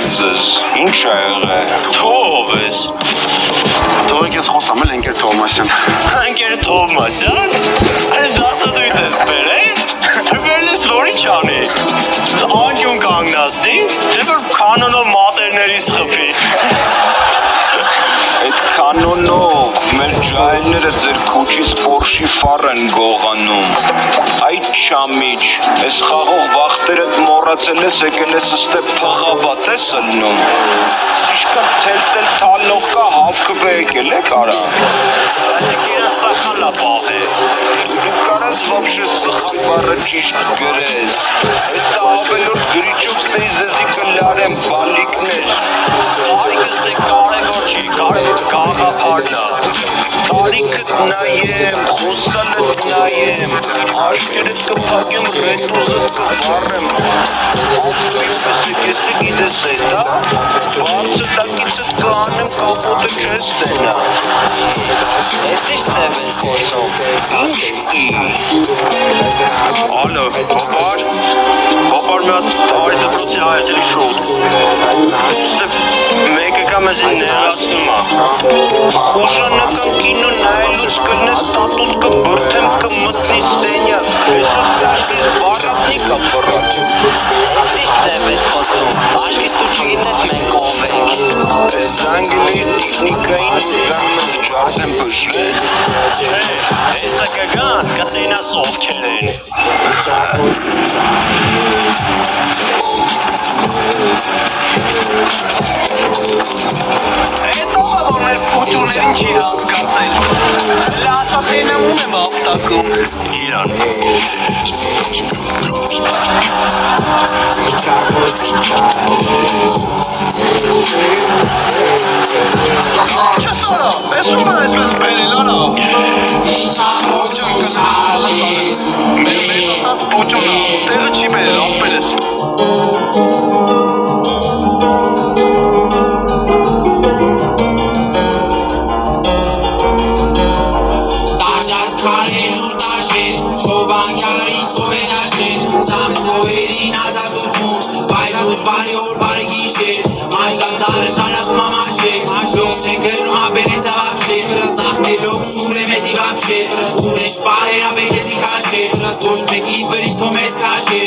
կարծես, ինչ ա եղել։ Դու ով ես։ Թողեք ես խոսամ էլ ընկեր Թովմասյան։ Ընկեր Թովմասյան։ Այս դասը դու ես բերել։ Թվերն ես որ ինչ անի։ Անկյուն կանգնացնի, թե որ կանոնով մատերներից խփի։ Այդ կանոնով մեր ջայլները ձեր քուչից Պորշի ֆար են գողանում։ Այդ չամիչ, այս խաղող վախտերդ մոռացել ես, եկել ես ստե փղավատ ես ըլնում։ Իշքան թելսել թալնող կա հավքվե եկել է կարա։ Եկերը սախալա բաղ է։ Կարաս վոբշե սխալ բարը ճիշտ գրես։ Այս ավելոր գրիչով ստեի զեզի կլարեմ բալիկներ։ Տարիքս է կարևոր չի, կարևոր գաղափարն է։ Տարիքդ նայեմ, խոսալդ նայեմ, աշկերդ կպակեմ, ռետուզս կվարեմ։ Ատվիումս ես գիտես է, դա, բարձը տակիցս կանեմ, կապոտը քեզ տենա։ Ես ինչ ծև ես խոսում, ինչ ի։ Ալո, հոպար մի հատ տարի դպրոցի հայտելի շոտ։ Մեկը կամ ես ներասնում է։ Ուժանական կինո նայելուց կնես տատուտ կբրթեմ կմտնի սենյակ։ Ես բարապնի կա բռատ։ Ես ինչ ծև ես խոսում, արկիս դու չգիտես մենք ով ենք։ Ես անգլիի տիխնիկային ուզգանում ջարդ եմ բժրել։ Հեսա կգան, կտենաս ովքեր են։ Հետո որ մեր փոճուներին չի հասկացել։ Լասատենը ում եմ ապտակում։ Իրան։ Չսորա, ես ում եմ այսպես բերել արա։ Մեր մեծոտած փոճունը, տեղը չի բերել, ապել ես։ Ուրիշ պահերա բեքեզի քաշե, ոչ մեկի վրից թոմես քաշե,